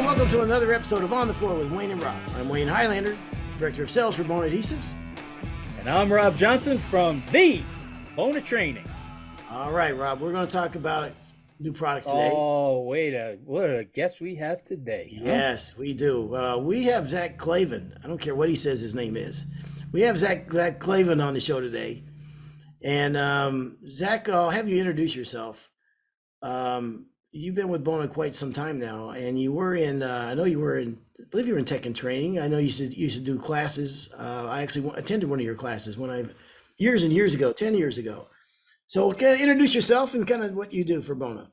and welcome to another episode of On the Floor with Wayne and Rob. I'm Wayne Highlander, Director of Sales for Bona Adhesives. And I'm Rob Johnson from the Bona Training. All right, Rob, we're going to talk about a new product today. Oh, what a guest we have today. Huh? Yes, we do. We have Zack Clavin. I don't care what he says his name is. We have Zack Clavin on the show today. And Zack, I'll have you introduce yourself. You've been with Bona quite some time now, and you were in, I believe you were in tech and training. I know you used to do classes. I actually attended one of your classes years and years ago, 10 years ago. So introduce yourself and kind of what you do for Bona.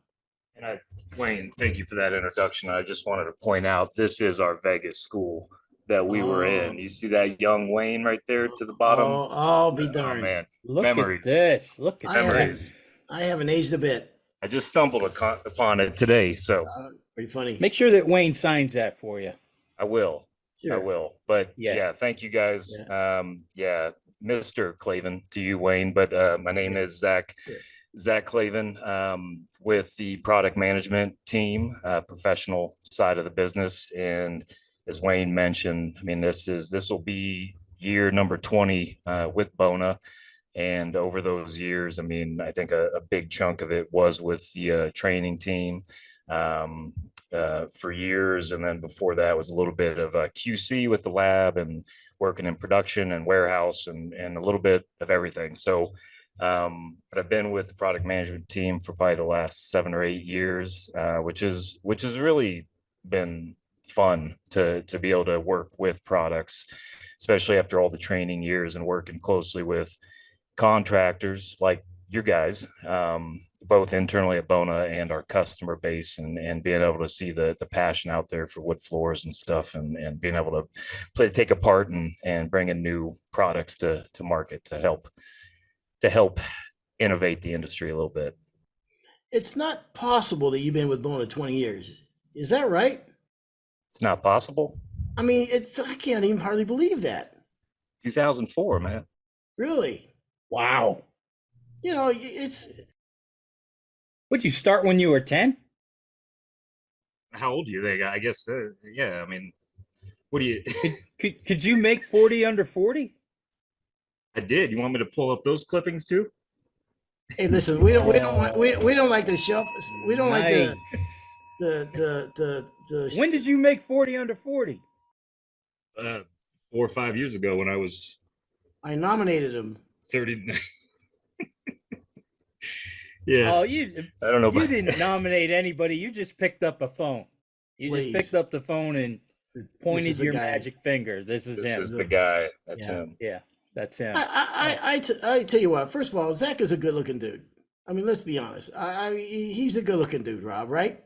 And Wayne, thank you for that introduction. I just wanted to point out, this is our Vegas school that we were in. You see that young Wayne right there to the bottom? Oh, be darned. Oh, man. Look Memories. at this. Look at Memories. I haven't aged a bit. I just stumbled upon it today, so Pretty funny. Make sure that Wayne signs that for you. I will. Sure. I will. But Yeah. thank you guys. Mr. Clavin to you, Wayne. But my name is Zack Clavin, with the product management team, professional side of the business. And as Wayne mentioned, I mean, this will be year number 20 with Bona. And over those years, I mean, I think a big chunk of it was with the training team for years. And then before that was a little bit of QC with the lab and working in production and warehouse and a little bit of everything. So, but I've been with the product management team for probably the last 7 or 8 years, which has really been fun to be able to work with products, especially after all the training years and working closely with contractors like you guys, both internally at Bona and our customer base, and being able to see the passion out there for wood floors and stuff, and being able to take a part and bring in new products to market to help innovate the industry a little bit. It's not possible that you've been with Bona 20 years. Is that right? It's not possible. I mean, I can't even hardly believe that. 2004, man. Really? Wow. You know, it's. Would you start when you were 10? How old are you? I guess, I mean, what do you? Could you make 40 under 40? I did. You want me to pull up those clippings too? Hey, listen, we don't like to shove. We don't like Nice. the. When did you make 40 under 40? 4 or 5 years ago when I was I nominated him. 30. Yeah. Oh, I don't know. You didn't nominate anybody. You just picked up a phone. You Please. just picked up the phone and pointed your magic finger. This is This him. is the guy. That's him. Yeah, that's him. I tell you what. First of all, Zack is a good-looking dude. I mean, let's be honest. He's a good-looking dude, Rob. Right?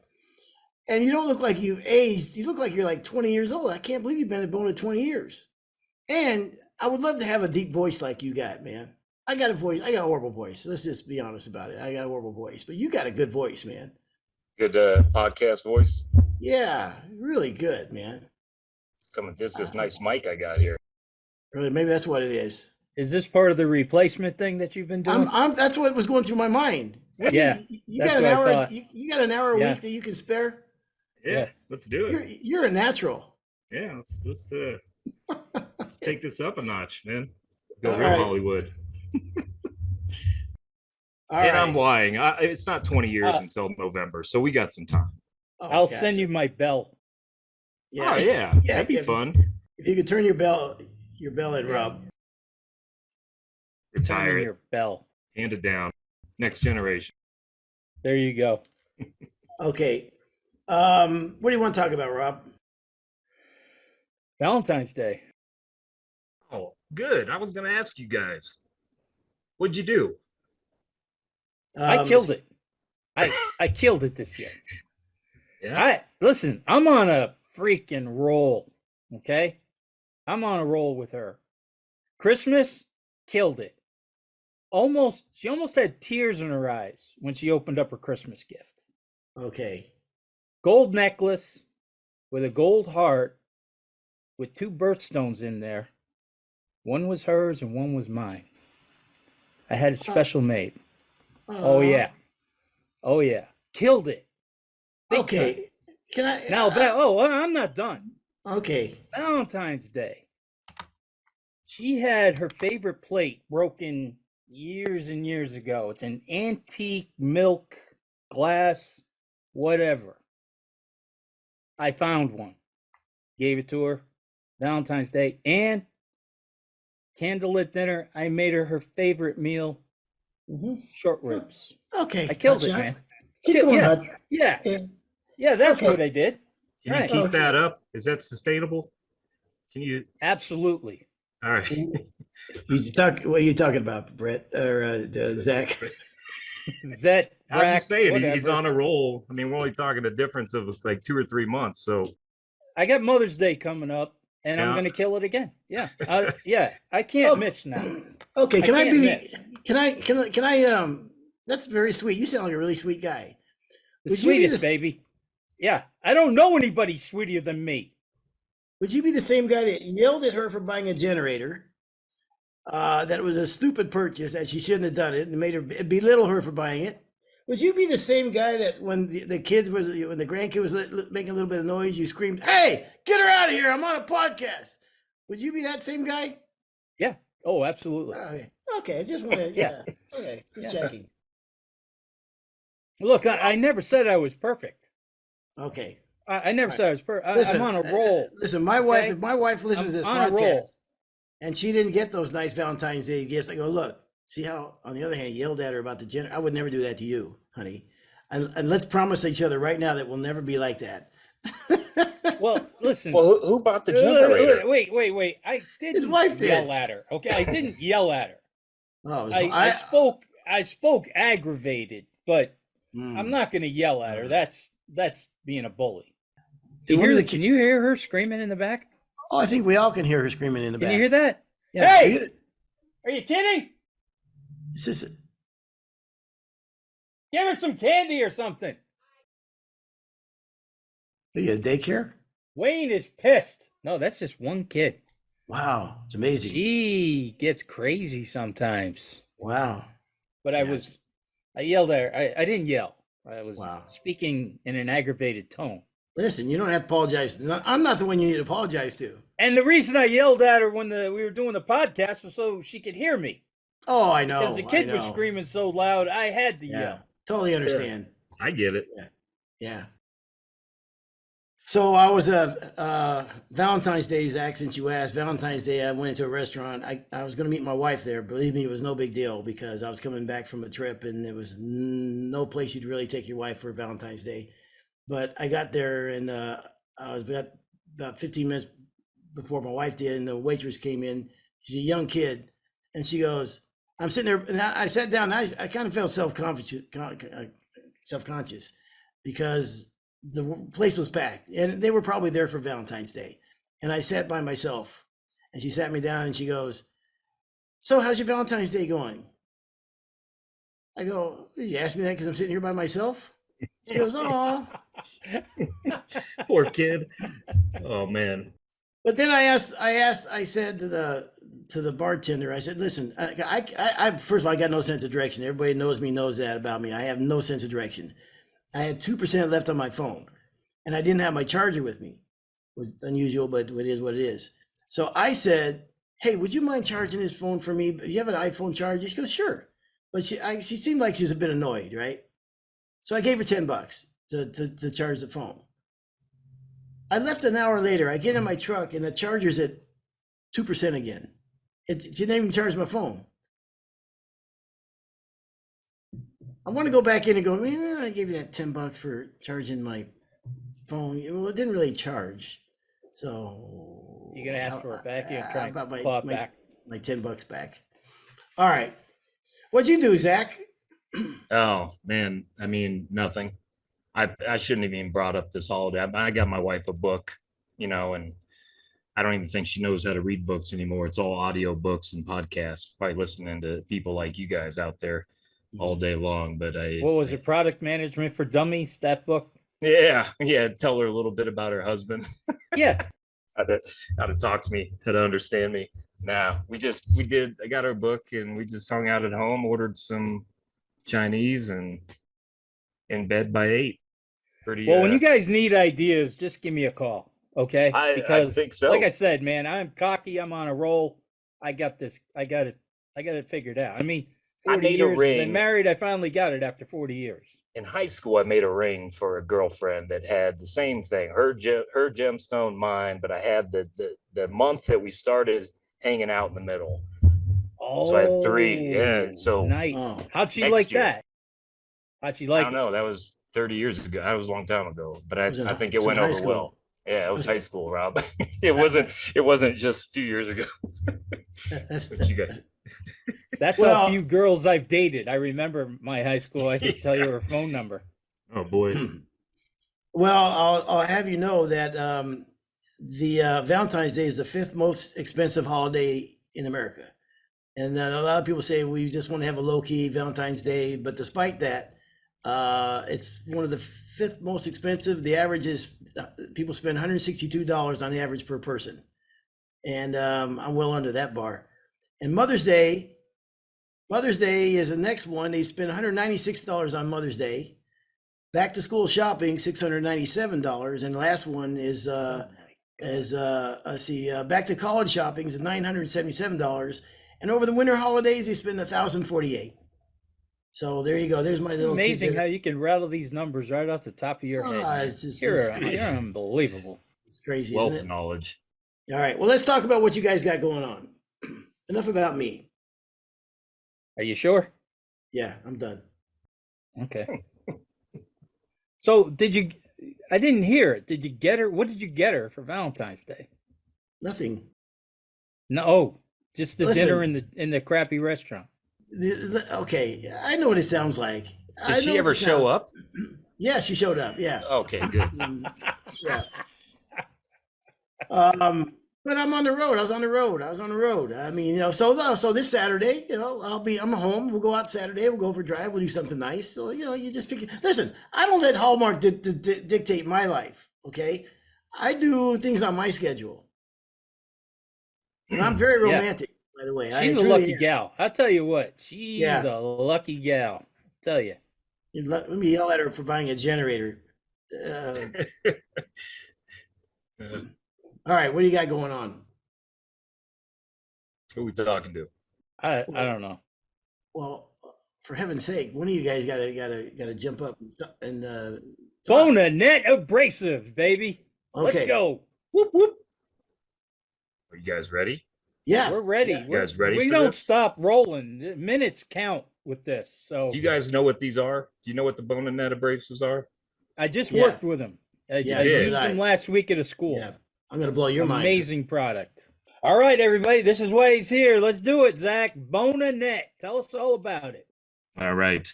And you don't look like you've aged. You look like you're like 20 years old. I can't believe you've been at Bona 20 years. And I would love to have a deep voice like you got, man. I got a voice. I got a horrible voice. Let's just be honest about it. I got a horrible voice, but you got a good voice, man. Good podcast voice. Yeah, really good, man. It's coming. This nice mic I got here. Really, maybe that's what it is. Is this part of the replacement thing that you've been doing? That's what was going through my mind. Yeah, You that's got an what I hour. thought. You got an hour a Yeah. week that you can spare. Yeah, let's do it. You're a natural. Yeah, let's take this up a notch, man. Go All real right. Hollywood. All And right. I'm lying. It's not 20 years until November, so we got some time. Oh, I'll gosh. send you my bell. Yeah, Oh yeah, that'd be fun. If you could turn your bell in, Rob. Send me Retire it. your bell. Hand it down. Next generation. There you go. Okay. What do you want to talk about, Rob? Valentine's Day. Oh, good. I was going to ask you guys. What'd you do? I killed it. I killed it this year. Yeah. Listen, I'm on a freaking roll. Okay? I'm on a roll with her. Christmas, killed it. She almost had tears in her eyes when she opened up her Christmas gift. Okay. Gold necklace with a gold heart with 2 birthstones in there. One was hers and one was mine. I had it special made. Oh yeah. Killed it. Big Okay. time. Can I? Now, well, I'm not done. Okay. Valentine's Day. She had her favorite plate broken years and years ago. It's an antique milk glass, whatever. I found one, gave it to her, Valentine's Day, and candlelit dinner. I made her favorite meal, short ribs. Okay. I killed gotcha. it, man. Keep going, yeah, bud. yeah, yeah. That's Okay. what I did. Can Right. you keep that up? Is that sustainable? Can you? Absolutely. All right. What are you talking about, Brett or Zach? Zet. I'm just saying he's whatever. on a roll. I mean, we're only talking a difference of like 2 or 3 months. So I got Mother's Day coming up, and I'm Yeah. going to kill it again. Yeah, I can't miss now. Okay, can I can't be miss. the? Can I? That's very sweet. You sound like a really sweet guy. The Would you be sweetest, baby. Yeah, I don't know anybody sweeter than me. Would you be the same guy that yelled at her for buying a generator? That it was a stupid purchase, that she shouldn't have done it, and made her belittle her for buying it. Would you be the same guy that when the grandkid was making a little bit of noise, you screamed, "Hey, get her out of here! I'm on a podcast." Would you be that same guy? Yeah. Oh, absolutely. Okay. I just want to. Yeah. Okay. Just Yeah. checking. Look, I never said I was perfect. Okay. I never said I was perfect. Listen, I'm on a roll. Listen, my wife. okay? If my wife listens to this I'm on a roll. podcast, and she didn't get those nice Valentine's Day gifts, I go, look. See how, on the other hand, yelled at her about the generator. I would never do that to you, honey. And let's promise each other right now that we'll never be like that. Well, listen. Well, who bought the generator? Wait. I didn't His wife did. yell at her. Okay, I didn't yell at her. Oh, so I spoke aggravated, but I'm not going to yell at her. That's being a bully. Can you hear her screaming in the back? Oh, I think we all can hear her screaming in the back. Can you hear that? Yeah. Hey! Are you kidding? It's just, Give her some candy or something. are you at daycare? Wayne is pissed. No, that's just one kid. Wow, it's amazing. She gets crazy sometimes. Wow. But Yeah. I yelled at her. I didn't yell. I was Wow. speaking in an aggravated tone. Listen, you don't have to apologize. I'm not the one you need to apologize to. And the reason I yelled at her when we were doing the podcast was so she could hear me. Oh, I know. Because the kid I was know. screaming so loud, I had to Yeah, yell. totally understand. I get it. Yeah. So I was Valentine's Day, Zach, since you asked. Valentine's Day, I went into a restaurant. I was going to meet my wife there. Believe me, it was no big deal because I was coming back from a trip and there was no place you'd really take your wife for Valentine's Day. But I got there and I was about 15 minutes before my wife did, and the waitress came in. She's a young kid, and she goes, I'm sitting there, and I sat down, and I kind of felt self-conscious because the place was packed, and they were probably there for Valentine's Day. And I sat by myself, and she sat me down, and she goes, "So how's your Valentine's Day going?" I go, "You asked me that because I'm sitting here by myself?" She goes, "Oh." Poor kid. Oh man. But then I said to the bartender, I said, "Listen, I first of all, I got no sense of direction. Everybody knows me, knows that about me. I have no sense of direction. I had 2% left on my phone, and I didn't have my charger with me. It was unusual, but it is what it is. So I said, 'Hey, would you mind charging this phone for me? Do you have an iPhone charger?' She goes, 'Sure.' But she seemed like she was a bit annoyed, right? So I gave her $10 to charge the phone. I left an hour later. I get in my truck and the charger's at 2% again. She didn't even charge my phone. I want to go back in and go, "Man, I gave you that $10 for charging my phone." Well, it didn't really charge. So You're going to ask for it back? You're trying about to claw it back? my $10 back. All right. What'd you do, Zach? Oh man. I mean, nothing. I shouldn't have even brought up this holiday. I got my wife a book, and I don't even think she knows how to read books anymore. It's all audio books and podcasts, probably listening to people like you guys out there all day long. But What was it? Product Management for Dummies, that book? Yeah. Tell her a little bit about her husband. Yeah. how to talk to me, how to understand me. Nah, I got her book and we just hung out at home, ordered some Chinese and in bed by 8. Pretty. Well, when you guys need ideas, just give me a call, okay? I Because, think so. like I said, man, I'm cocky. I'm on a roll. I got this. I got it. I got it figured out. I mean, I 40 made a years. I've been ring. married. I finally got it after 40 years. In high school, I made a ring for a girlfriend that had the same thing. Her gemstone, mine, but I had the month that we started hanging out in the middle. So I had 3. Yeah. So nice. Oh, How'd she next like year. that? How'd she I like don't it? know. That was 30 years ago. That was a long time ago. But was in I hi- think it it was in went high over school. well. Yeah, it was high school, Rob. It wasn't just a few years ago. that's But you guys, That's Well- how few girls I've dated. I remember my high school. I could tell you her phone number. oh boy. Well, I'll have you know that the Valentine's Day is the 5th most expensive holiday in America. And a lot of people say we just want to have a low key Valentine's Day, but despite that, it's one of the 5th most expensive. The average is people spend $162 on the average per person, and I'm well under that bar. And Mother's Day is the next one. They spend $196 on Mother's Day. Back to school shopping, $697, and the last one is back to college shopping is $977. And over the winter holidays, they spend $1,048. So there you go. There's my It's little amazing tidbit. how you can rattle these numbers right off the top of your head. Man. It's just You're crazy. unbelievable. It's crazy, Wealth isn't of it? knowledge. All right. Well, let's talk about what you guys got going on. Enough about me. Are you sure? Yeah, I'm done. Okay. So I didn't hear it. Did you get her? What did you get her for Valentine's Day? Nothing. No, just the Listen. dinner in the crappy restaurant. Okay, I know what it sounds like. Did she ever show up? Yeah, she showed up. Yeah. Okay, good. Yeah. But I'm on the road. I was on the road. I mean, so this Saturday, I'm home. We'll go out Saturday. We'll go for a drive. We'll do something nice. So, you just pick. Listen, I don't let Hallmark dictate my life. Okay. I do things on my schedule. And I'm very Yeah. romantic, by the way. She's a truly lucky am. gal. I'll tell you what. She's Yeah. a lucky gal. I'll tell you. Let me yell at her for buying a generator. All right, what do you got going on? Who we talking to? I don't know. Well, for heaven's sake, one of you guys gotta jump up and talk. Bona Net Abrasives, baby. Okay. Let's go. Whoop whoop. Are you guys ready? Yeah, We're ready. Yeah. You guys ready We for don't this? stop rolling. The minutes count with this. So Do you guys know what these are? Do you know what the Bona Net Abrasives are? I just Yeah. worked with them. I Yeah, I so used did I. them last week at a school. Yeah, I'm gonna blow your mind. Amazing product. All right, everybody. This is why he's here. Let's do it, Zach. Bona Net. Tell us all about it. All right.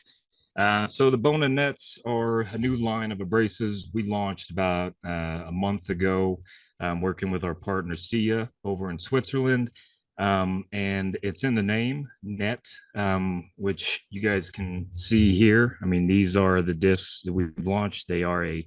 So the Bona Nets are a new line of abrasives we launched about a month ago, working with our partner Sia over in Switzerland. And it's in the name, net, which you guys can see here. I mean, these are the discs that we've launched. They are a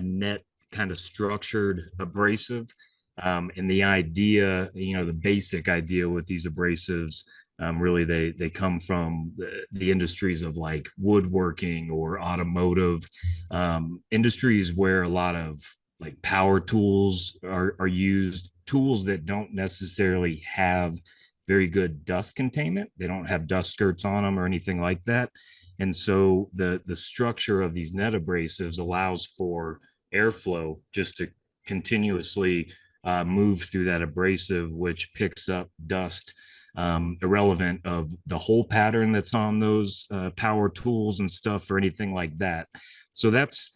net kind of structured abrasive. And the idea, the basic idea with these abrasives, really they come from the industries of like woodworking or automotive industries where a lot of like power tools are used, tools that don't necessarily have very good dust containment. They don't have dust skirts on them or anything like that. And so the structure of these net abrasives allows for airflow just to continuously move through that abrasive, which picks up dust irrelevant of the hole pattern that's on those power tools and stuff or anything like that. So that's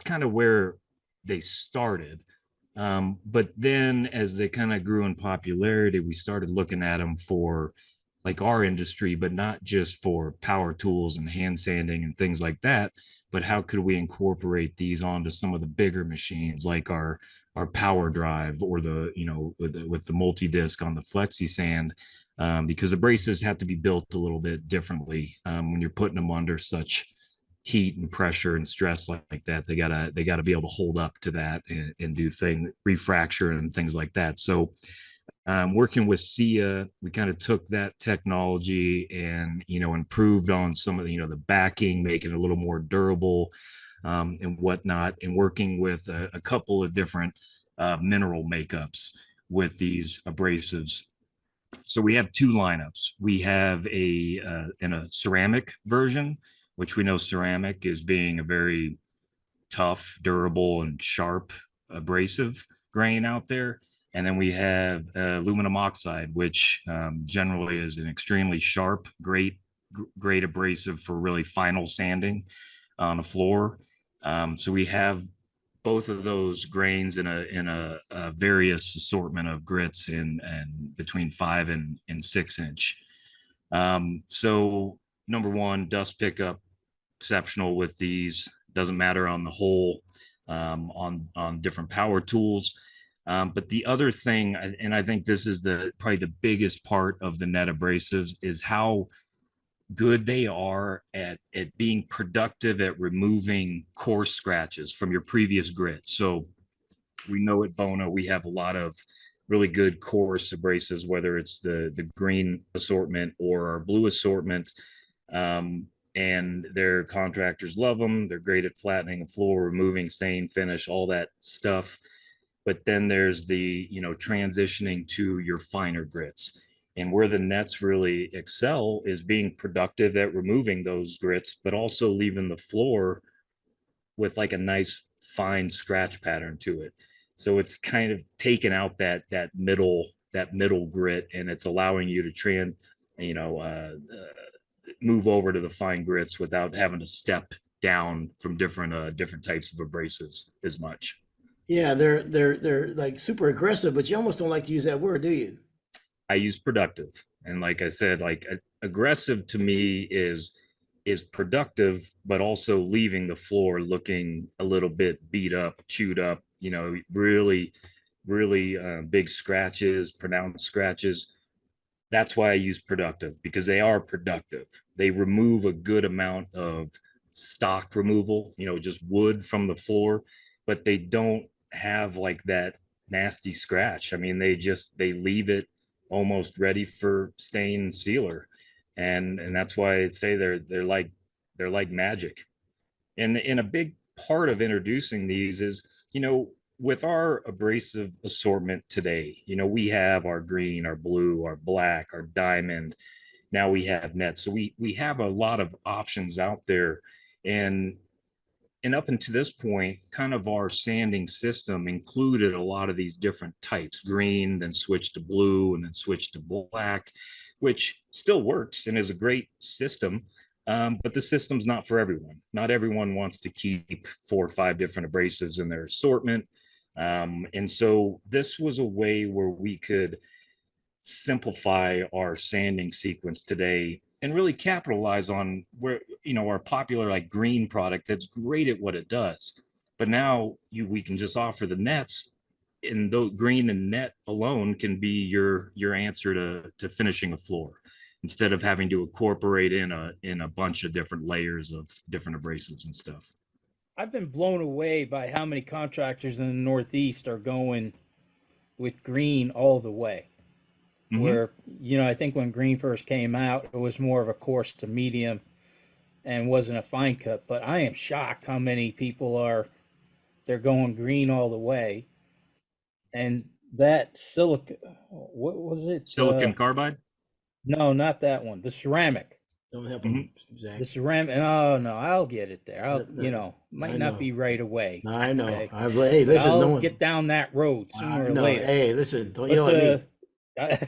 kind of where they started. But then as they kind of grew in popularity, we started looking at them for like our industry, but not just for power tools and hand sanding and things like that, but how could we incorporate these onto some of the bigger machines like our power drive or the, with the multi-disc on the flexi sand, because abrasives have to be built a little bit differently when you're putting them under such heat and pressure and stress like that. They gotta be able to hold up to that and do refracture and things like that. So working with Sia, we kind of took that technology and improved on some of the backing, making it a little more durable, and whatnot, and working with a couple of different mineral makeups with these abrasives. So we have two lineups. We have in a ceramic version, which we know ceramic is being a very tough, durable, and sharp abrasive grain out there. And then we have aluminum oxide, which generally is an extremely sharp, great abrasive for really final sanding on a floor. So we have both of those grains in a various assortment of grits and between 5 and 6 inch. So number one, dust pickup exceptional with these. Doesn't matter on the whole, on different power tools. But the other thing, and I think this is probably the biggest part of the net abrasives, is how good they are at being productive at removing coarse scratches from your previous grit. So we know at Bona we have a lot of really good coarse abrasives, whether it's the green assortment or our blue assortment. And their contractors love them. They're great at flattening a floor, removing stain, finish, all that stuff. But then there's the, transitioning to your finer grits. And where the nets really excel is being productive at removing those grits, but also leaving the floor with like a nice fine scratch pattern to it. So it's kind of taken out that middle grit, and it's allowing you to move over to the fine grits without having to step down from different types of abrasives as much. Yeah, they're like super aggressive, but you almost don't like to use that word, do you? I use productive, and like I said, aggressive to me is productive, but also leaving the floor looking a little bit beat up, chewed up. Really, really big scratches, pronounced scratches. That's why I use productive, because they are productive. They remove a good amount of stock removal, just wood from the floor, but they don't have like that nasty scratch. I mean, they leave it almost ready for stain sealer. And that's why I say they're like magic. And a big part of introducing these is, with our abrasive assortment today, we have our green, our blue, our black, our diamond. Now we have nets. So we have a lot of options out there. And up until this point, kind of our sanding system included a lot of these different types: green, then switch to blue, and then switch to black, which still works and is a great system. But the system's not for everyone. Not everyone wants to keep 4 or 5 different abrasives in their assortment. And so this was a way where we could simplify our sanding sequence today and really capitalize on where, our popular like green product that's great at what it does. But now we can just offer the nets, and the green and net alone can be your answer to finishing a floor, instead of having to incorporate in a bunch of different layers of different abrasives and stuff. I've been blown away by how many contractors in the Northeast are going with green all the way. Mm-hmm. Where, I think when green first came out, it was more of a coarse to medium and wasn't a fine cut. But I am shocked how many people they're going green all the way. And that silicon, what was it? Silicon carbide? No, not that one. The ceramic. Don't help them, Zach. The ceramic. Oh no, I'll get it there. Might I not know. be right away. I know. Okay? Hey, listen, I'll get down that road sooner or later. Hey, listen, don't yell at me.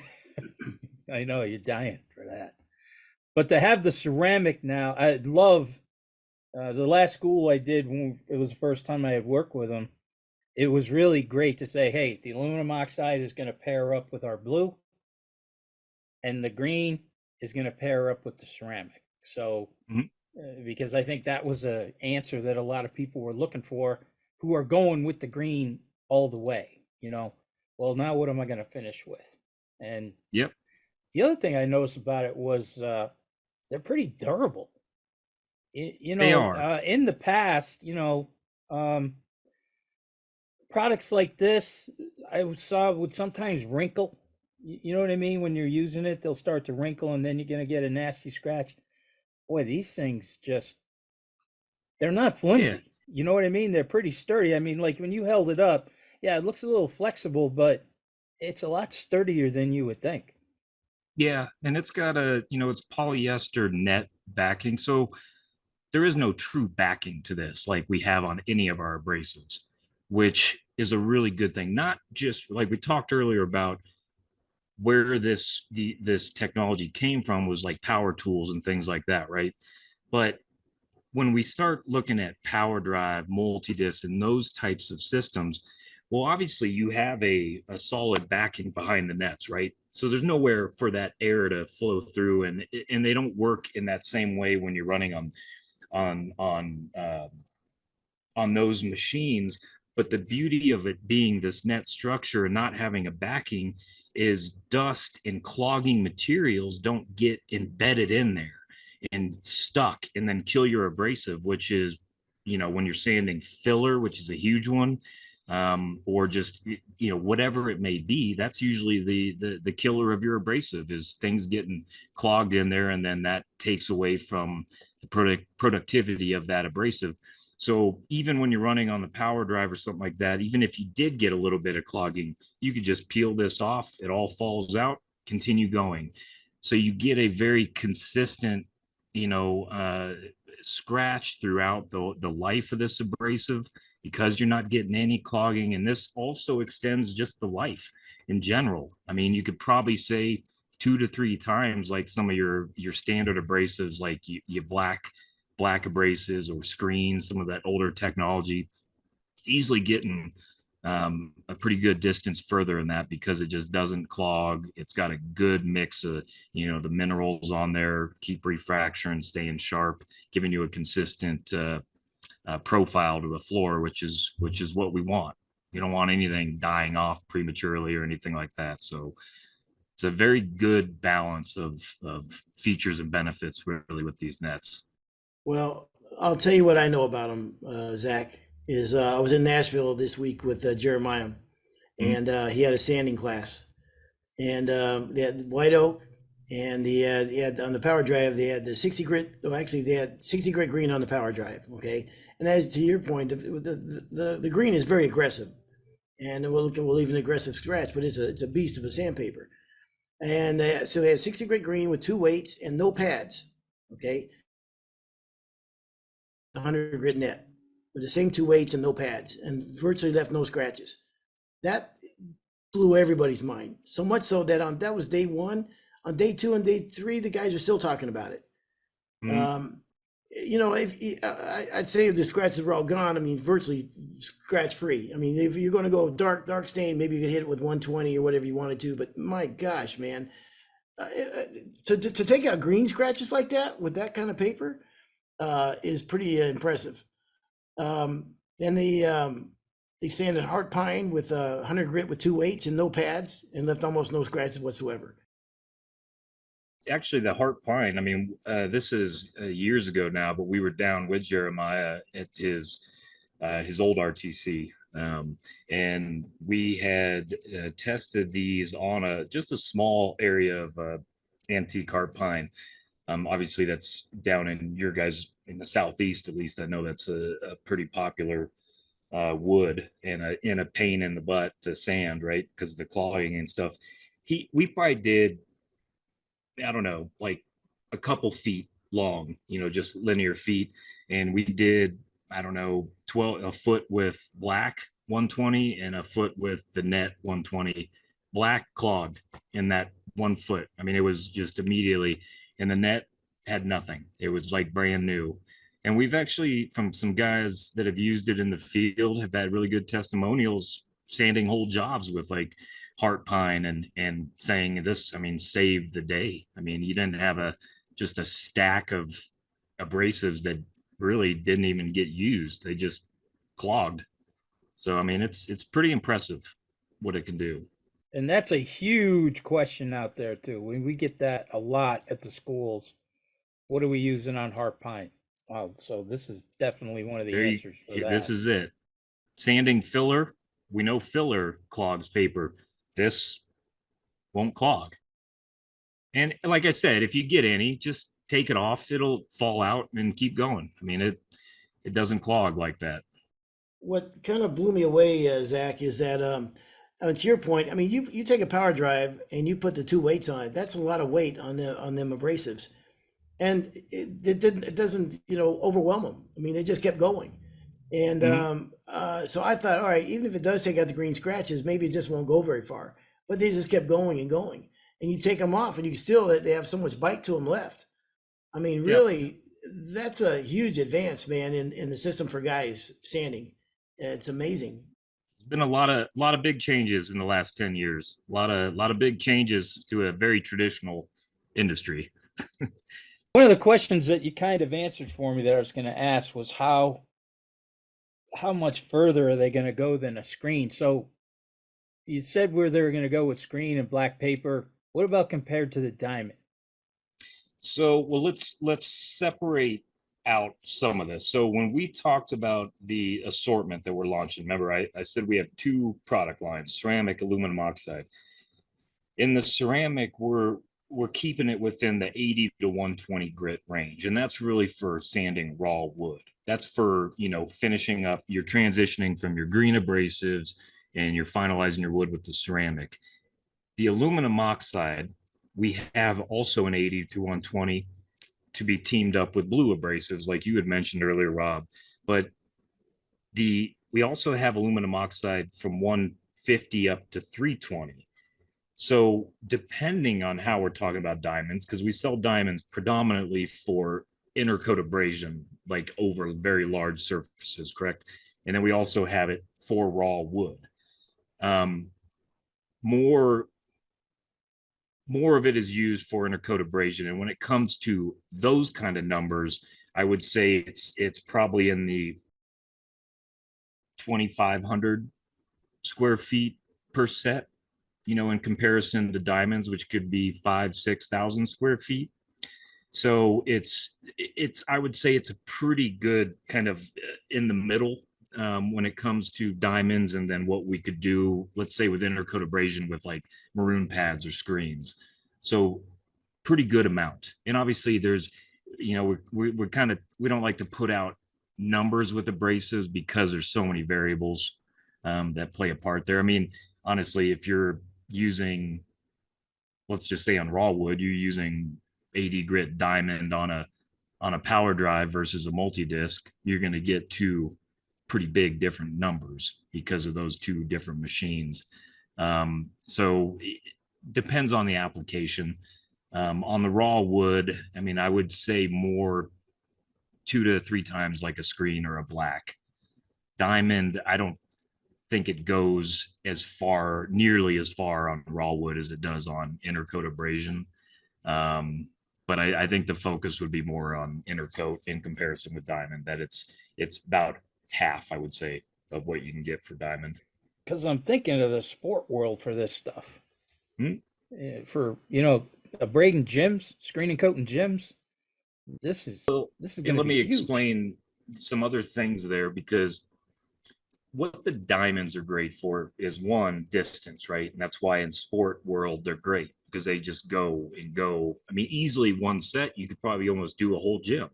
I know you're dying for that. But to have the ceramic now, I love the last school I did when it was the first time I had worked with them. It was really great to say, hey, the aluminum oxide is going to pair up with our blue, and the green is going to pair up with the ceramic. So, because I think that was an answer that a lot of people were looking for, who are going with the green all the way. Well, now what am I going to finish with? And yep. The other thing I noticed about it was they're pretty durable. They are. In the past, products like this I saw would sometimes wrinkle. You know what I mean? When you're using it, they'll start to wrinkle, and then you're going to get a nasty scratch. Boy, these things they're not flimsy. You know what I mean? They're pretty sturdy. I mean, like when you held it up, yeah, it looks a little flexible, but it's a lot sturdier than you would think. Yeah, and it's got a, it's polyester net backing. So there is no true backing to this like we have on any of our abrasives, which is a really good thing. Not just like we talked earlier about where this technology came from was like power tools and things like that, right? But when we start looking at power drive, multi-disc, and those types of systems, well, obviously you have a solid backing behind the nets, right? So there's nowhere for that air to flow through, and they don't work in that same way when you're running on on on those machines. But the beauty of it being this net structure and not having a backing is dust and clogging materials don't get embedded in there and stuck and then kill your abrasive, which is, when you're sanding filler, which is a huge one, or just, whatever it may be, that's usually the killer of your abrasive is things getting clogged in there. And then that takes away from the productivity of that abrasive. So even when you're running on the power drive or something like that, even if you did get a little bit of clogging, you could just peel this off. It all falls out, continue going. So you get a very consistent, you know, scratch throughout the life of this abrasive because you're not getting any clogging. And this also extends just the life in general. I mean, you could probably say 2 to 3 times like some of your standard abrasives, like you black abrasives or screens, some of that older technology, easily getting a pretty good distance further than that because it just doesn't clog. It's got a good mix of, the minerals on there, keep refracture staying sharp, giving you a consistent profile to the floor, which is what we want. You don't want anything dying off prematurely or anything like that. So it's a very good balance of features and benefits really with these nets. Well, I'll tell you what I know about him, Zach. Is I was in Nashville this week with Jeremiah, Mhm. and he had a sanding class, and they had white oak, and he had on the power drive they had the 60 grit. Oh, actually, they had 60 grit green on the power drive. Okay, and as to your point, the green is very aggressive, and it will leave an aggressive scratch, but it's a beast of a sandpaper. And so they had 60 grit green with 2 weights and no pads. Okay, 100 grit net with the same 2 weights and no pads, and virtually left no scratches. That blew everybody's mind. So much so that on that was day one. On day two and day three, the guys are still talking about it. Mhm. Um, if I'd say if the scratches were all gone, I mean, virtually scratch free. I mean, if you're going to go dark stain, maybe you could hit it with 120 or whatever you wanted to. But my gosh, man, to take out green scratches like that with that kind of paper is pretty impressive. Then they sanded heart pine with 100 grit with 2 weights and no pads and left almost no scratches whatsoever. Actually, the heart pine, I mean, this is years ago now, but we were down with Jeremiah at his old RTC. And we had tested these on just a small area of antique heart pine. Obviously that's down in your guys in the southeast, at least I know that's a pretty popular wood and a pain in the butt to sand, right? Because the clawing and stuff. We probably did, I don't know, like a couple feet long, just linear feet. And we did, I don't know, 12 a foot with black 120 and a foot with the net 120. Black clogged in that 1 foot. I mean, it was just immediately, and the net had nothing. It was like brand new. And we've actually, from some guys that have used it in the field, have had really good testimonials sanding whole jobs with like heart pine and saying this, I mean, saved the day. I mean, you didn't have just a stack of abrasives that really didn't even get used. They just clogged. So I mean, it's pretty impressive what it can do. And that's a huge question out there too. We get that a lot at the schools. What are we using on heart pine? Wow, so this is definitely one of the There you answers for this that. is it. Sanding filler, we know filler clogs paper. This won't clog. And like I said, if you get any, just take it off. It'll fall out and keep going. I mean, It doesn't clog like that. What kind of blew me away, Zach, is that I mean, to your point, I mean, you take a power drive and you put the two weights on it. That's a lot of weight on them abrasives, and it doesn't overwhelm them. I mean, they just kept going, and Mhm. so I thought, all right, even if it does take out the green scratches, maybe it just won't go very far. But they just kept going and going, and you take them off, and you still they have so much bite to them left. I mean, Yep. really, that's a huge advance, man, in the system for guys sanding. It's amazing. There's been a lot of big changes in the last 10 years. A lot of big changes to a very traditional industry. One of the questions that you kind of answered for me that I was going to ask was how much further are they going to go than a screen? So you said where they were going to go with screen and black paper. What about compared to the diamond? So, well, let's separate out some of this. So when we talked about the assortment that we're launching, remember I said we have two product lines, ceramic, aluminum oxide. In the ceramic, we're keeping it within the 80 to 120 grit range, and that's really for sanding raw wood. That's for finishing up. You're transitioning from your green abrasives and you're finalizing your wood with the ceramic. The aluminum oxide, we have also an 80 to 120 to be teamed up with blue abrasives, like you had mentioned earlier, Rob. But we also have aluminum oxide from 150 up to 320. So depending on how we're talking about diamonds, because we sell diamonds predominantly for inner coat abrasion, like over very large surfaces, correct? And then we also have it for raw wood. Um, more more of it is used for intercoat abrasion, and when it comes to those kind of numbers, I would say it's probably in the 2,500 square feet per set, in comparison to diamonds, which could be 5,000 to 6,000 square feet. So it's I would say it's a pretty good kind of in the middle when it comes to diamonds, and then what we could do, let's say with intercoat abrasion with like maroon pads or screens. So pretty good amount. And obviously there's, we're kind of, we don't like to put out numbers with abrasives because there's so many variables that play a part there. I mean, honestly, if you're using, let's just say on raw wood, you're using 80 grit diamond on a power drive versus a multi-disc, you're going to get two pretty big different numbers because of those two different machines. So it depends on the application. On the raw wood, I mean, I would say more 2 to 3 times like a screen or a black. Diamond, I don't think it goes nearly as far on raw wood as it does on intercoat abrasion. But I think the focus would be more on intercoat in comparison with diamond, that it's about half, I would say, of what you can get for diamond. Because I'm thinking of the sport world for this stuff. Hmm? For abrading gyms, screening coating gyms. This is this is And going to let be me huge. explain some other things there, because what the diamonds are great for is one, distance, right? And that's why in sport world they're great, because they just go and go. I mean, easily one set you could probably almost do a whole gym.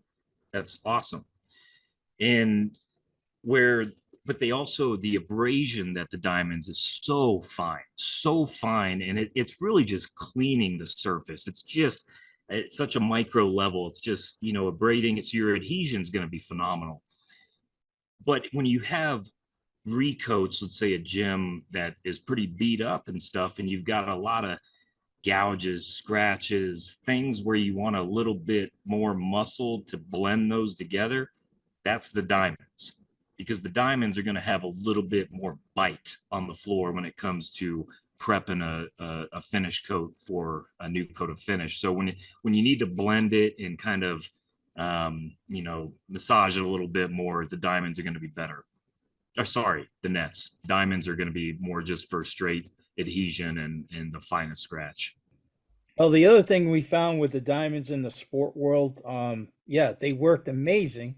That's awesome. And where, but they also, the abrasion that the diamonds is so fine, and it's really just cleaning the surface. It's such a micro level. It's just abrading. It's your adhesion is going to be phenomenal. But when you have recoats, let's say a gym that is pretty beat up and stuff, and you've got a lot of gouges, scratches, things where you want a little bit more muscle to blend those together, that's the diamonds. Because the diamonds are going to have a little bit more bite on the floor when it comes to prepping a finish coat for a new coat of finish. So when you need to blend it and kind of massage it a little bit more, the diamonds are going to be better. Sorry, the nets. Diamonds are going to be more just for straight adhesion and the finest scratch. Oh, the other thing we found with the diamonds in the sport world, yeah, they worked amazing.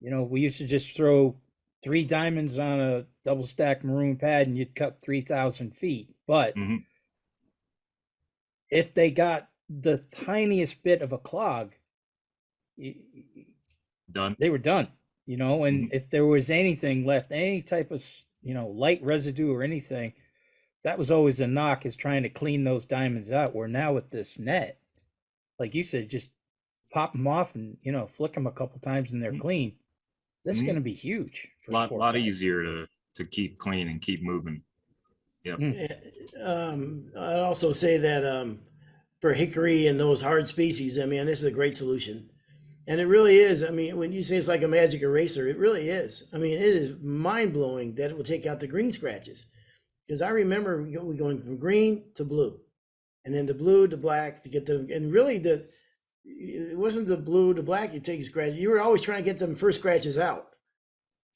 We used to just throw 3 diamonds on a double stack maroon pad and you'd cut 3,000 feet. But Mhm. if they got the tiniest bit of a clog, Done. they were done. you know, and if there was anything left, any type of, light residue or anything, that was always a knock, is trying to clean those diamonds out. Where now with this net, like you said, just pop them off and, flick them a couple times and they're clean. This is going to be huge for lot sport lot guys. easier to keep clean and keep moving. Yep. I'd also say that for hickory and those hard species, I mean, this is a great solution. And it really is. I mean, when you say it's like a magic eraser, it really is. I mean, it is mind blowing that it will take out the green scratches. Because I remember we going from green to blue, and then the blue to black to get them. And really, it wasn't the blue to black you take a scratch. You were always trying to get them first scratches out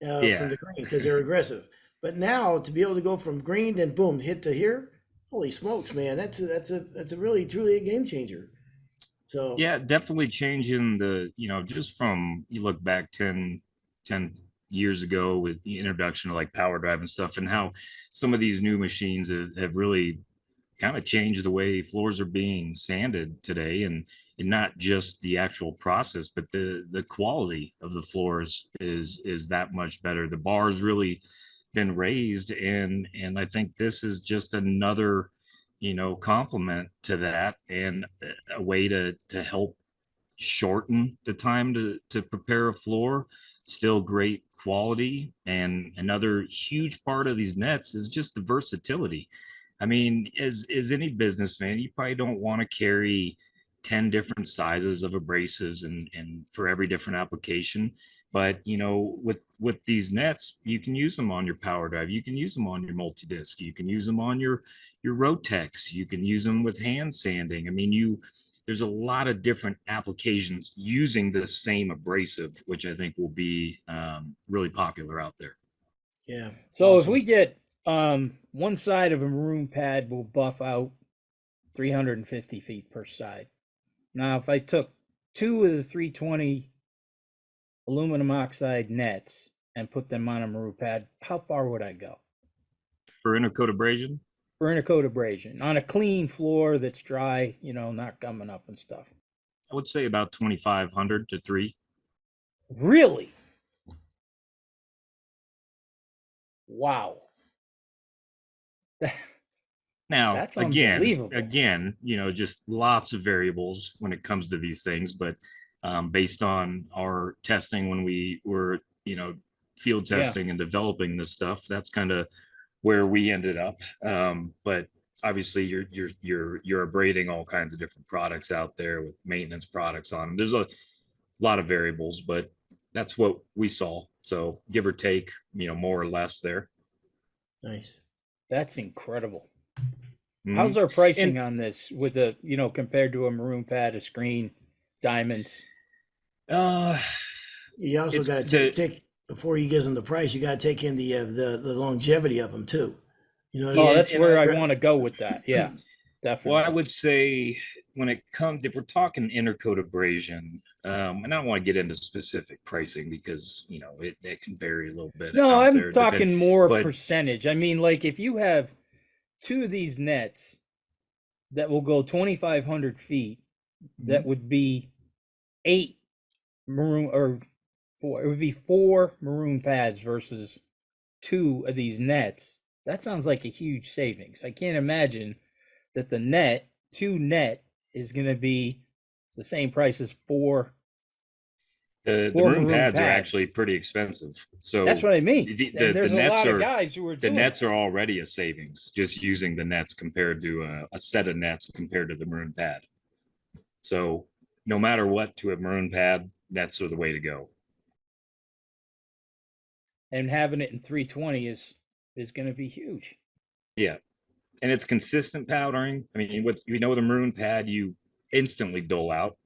from the green because they're aggressive. But now to be able to go from green, then boom, hit to here, holy smokes, man! That's a really truly a game changer. So yeah, definitely changing just from, you look back 10 years ago with the introduction of like power drive and stuff, and how some of these new machines have really kind of changed the way floors are being sanded today, and not just the actual process, but the quality of the floors is that much better. The bar's really been raised, and I think this is just another complement to that, and a way to help shorten the time to prepare a floor. Still great quality. And another huge part of these nets is just the versatility. I mean, as any businessman, you probably don't want to carry 10 different sizes of abrasives and for every different application. But with these nets, you can use them on your power drive, you can use them on your multi-disc, you can use them on your Rotex, you can use them with hand sanding. I mean, there's a lot of different applications using the same abrasive, which I think will be really popular out there. yeah. So awesome. if we get one side of a maroon pad will buff out 350 feet per side. Now, if I took two of the 320 aluminum oxide nets and put them on a maroon pad, how far would I go? For intercoat abrasion? For intercoat abrasion on a clean floor that's dry, not gumming up and stuff. I would say about 2,500 to 3. Really? Wow. Now, That's again, unbelievable. just lots of variables when it comes to these things, but based on our testing when we were, field testing and developing this stuff, that's kind of where we ended up. But obviously you're abrading all kinds of different products out there with maintenance products on them. There's a lot of variables, but that's what we saw. So give or take, more or less there. Nice. That's incredible. Mhm. How's our pricing on this with compared to a maroon pad, a screen, diamonds? You also got to take before you give them the price. You got to take in the longevity of them too. You know what I mean? That's where I want to go with that. Yeah, definitely. Well, I would say when it comes, if we're talking intercoat abrasion, and I don't want to get into specific pricing because it can vary a little bit. No, out I'm there, talking more but percentage. I mean, like if you have two of these nets that will go 2,500 feet, that would be 8 maroon or 4. It would be 4 maroon pads versus 2 of these nets. That sounds like a huge savings. I can't imagine that the 2 net is going to be the same price as 4. The maroon pads are actually pretty expensive. So that's what I mean. The nets lot of guys who are the nets are already a savings just using the nets compared to a set of nets compared to the maroon pad. So no matter what, to a maroon pad, nets are the way to go. And having it in 320 is going to be huge. Yeah, and it's consistent powdering. I mean, with the maroon pad, you instantly dole out.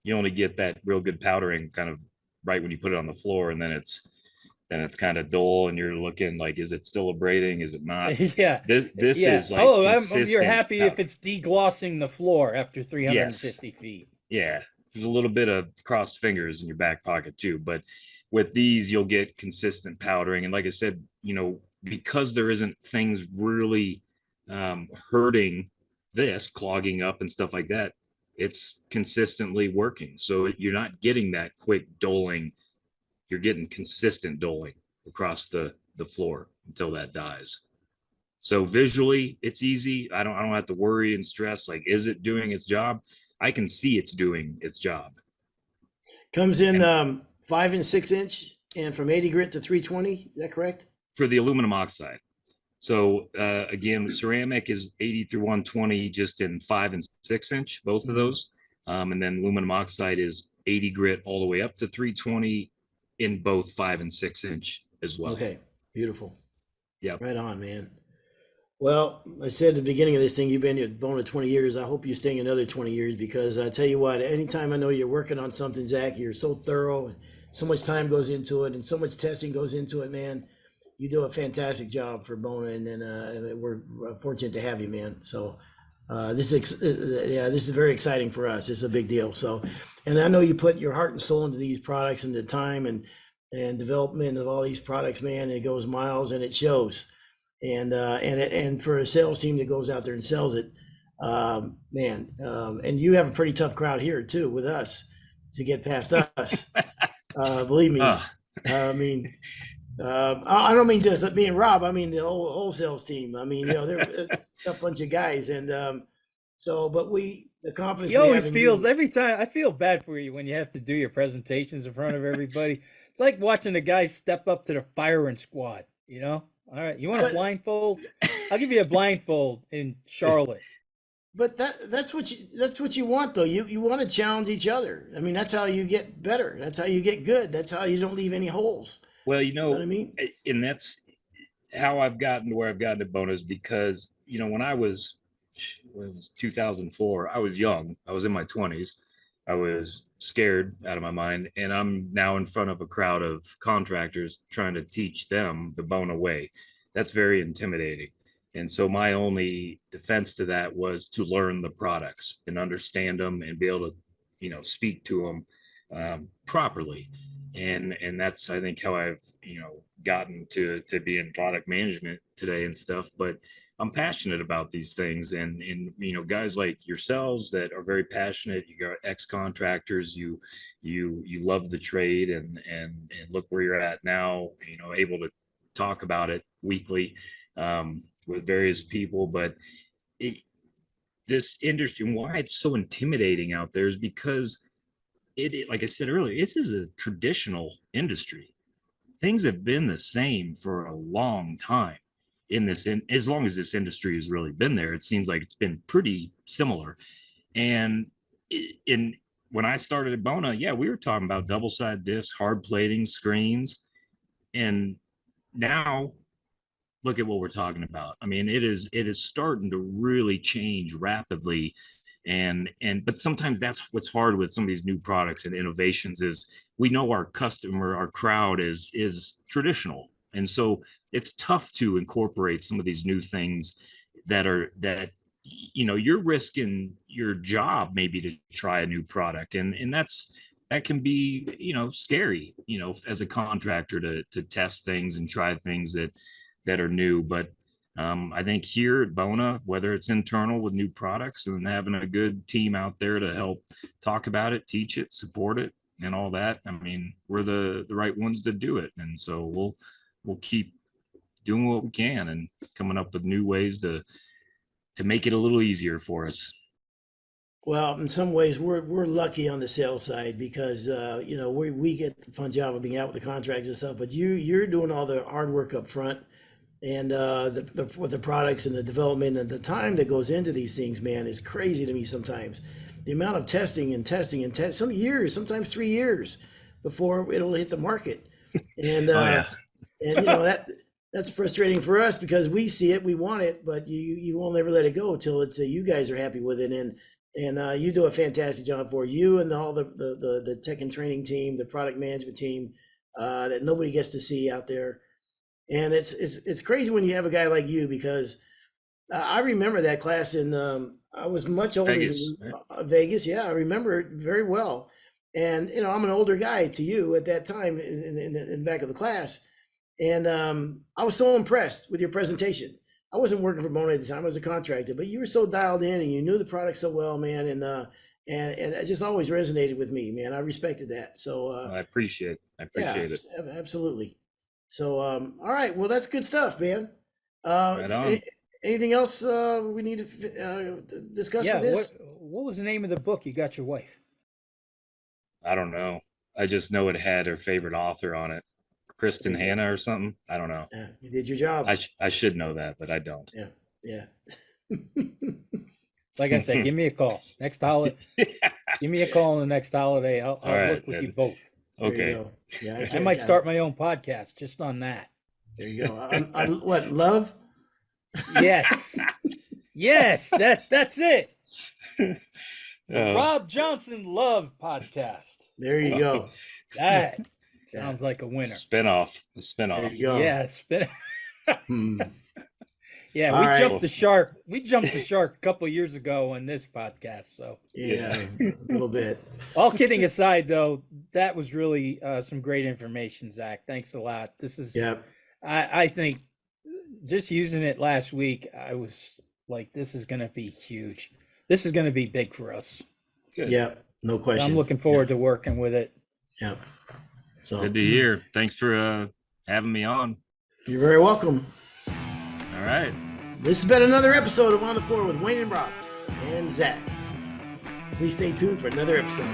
You only get that real good powdering kind of right when you put it on the floor, and then it's kind of dull, and you're looking like, is it still abrading? Is it not? Yeah. This is like you're happy powder. If it's deglossing the floor after 350 feet. Yeah, there's a little bit of crossed fingers in your back pocket too, but with these you'll get consistent powdering, and like I said, because there isn't things really hurting this, clogging up and stuff like that, it's consistently working. So you're not getting that quick doling. you're getting consistent doling across the floor until that dies. So visually, it's easy. I don't have to worry and stress. Like, is it doing its job? I can see it's doing its job. Comes in And 5 and 6 inch and from 80 grit to 320. Is that correct? for the aluminum oxide. So again, ceramic is 80 through 120, just in 5 and 6 inch, both of those. And then aluminum oxide is 80 grit all the way up to 320 in both 5 and 6 inch as well. Okay, beautiful. Yeah. Right on, man. Well, I said at the beginning of this thing, you've been at Bona 20 years. I hope you're staying another 20 years because I tell you what, anytime I know you're working on something, Zach, you're so thorough and so much time goes into it and so much testing goes into it, man. You do a fantastic job for Bona, and we're fortunate to have you, man. So this is very exciting for us. This is a big deal. So, and I know you put your heart and soul into these products and the time and development of all these products, man. And it goes miles and it shows. And for a sales team that goes out there and sells it, man. And you have a pretty tough crowd here too with us to get past us. Believe me. I mean. I don't mean just me and Rob. I mean the whole sales team. I mean, they're a tough bunch of guys, and but the confidence. He always feels every time. I feel bad for you when you have to do your presentations in front of everybody. It's like watching a guy step up to the firing squad. All right, you want a blindfold? I'll give you a blindfold in Charlotte. But that's what you want though. You want to challenge each other. I mean, that's how you get better. That's how you get good. That's how you don't leave any holes. Well, you know what I mean? And that's how I've gotten to where I've gotten to Bona, because, when I was 2004, I was young. I was in my 20s. I was scared out of my mind. And I'm now in front of a crowd of contractors trying to teach them the Bona way. That's very intimidating. And so my only defense to that was to learn the products and understand them and be able to, speak to them properly. And that's, I think, how I've, gotten to be in product management today and stuff. But I'm passionate about these things, and guys like yourselves that are very passionate. You got ex-contractors, you love the trade, and look where you're at now, able to talk about it weekly with various people. But this industry, and why it's so intimidating out there, is because it, like I said earlier, this is a traditional industry. Things have been the same for a long time as long as this industry has really been there. It seems like it's been pretty similar. And when I started at Bona, we were talking about double side discs, hard plating, screens, and now look at what we're talking about. I mean, it is starting to really change rapidly. But sometimes that's what's hard with some of these new products and innovations is we know our crowd is traditional. And so it's tough to incorporate some of these new things that you're risking your job maybe to try a new product. And that can be, scary, as a contractor to test things and try things that are new. But I think here at Bona, whether it's internal with new products and having a good team out there to help talk about it, teach it, support it, and all that, I mean, we're the right ones to do it. And so we'll keep doing what we can and coming up with new ways to make it a little easier for us. Well, in some ways, we're lucky on the sales side because we get the fun job of being out with the contractors and stuff. But you're doing all the hard work up front. And with the products and the development and the time that goes into these things, man, is crazy to me sometimes. The amount of testing and some years, sometimes 3 years before it'll hit the market. And that's frustrating for us because we see it, we want it, but you won't ever let it go till it's you guys are happy with it. And you do a fantastic job for you and all the tech and training team, the product management team that nobody gets to see out there. And it's crazy when you have a guy like you because I remember that class in I was much older Vegas, than Vegas. Yeah, I remember it very well. And I'm an older guy to you at that time in the back of the class. And I was so impressed with your presentation. I wasn't working for Bona at the time; I was a contractor. But you were so dialed in, and you knew the product so well, man. and it just always resonated with me, man. I respected that. So I appreciate it. Absolutely. So all right, well, that's good stuff, man. Right on. Anything else we need to discuss Yeah. with this? What was the name of the book you got your wife? I don't know. I just know it had her favorite author on it, Kristen Hanna or something. I don't know. Yeah, you did your job. I should know that, but I don't. Yeah. Like I said, give me a call next holiday. Give me a call on the next holiday. I'll right, work with you both. There you Okay. go. Yeah, I might start my own podcast just on that. There you go. On what, love? Yes. Yes, that's it. The Oh, Rob Johnson Love Podcast. There you go. That sounds like a winner. a spinoff. There you go. Yeah, Hmm. yeah, All we right. jumped the shark. We jumped the shark a couple years ago on this podcast. So Yeah, a little bit. all kidding aside, though, that was really some great information, Zach. Thanks a lot. This is, Yeah. I think, just using it last week, I was like, this is going to be huge. This is going to be big for us. good. Yeah. No question. I'm looking forward to working with it. Yeah. So Good to hear. Thanks for having me on. you're very welcome. All right. This has been another episode of On the Floor with Wayne and Rob and Zach. Please stay tuned for another episode.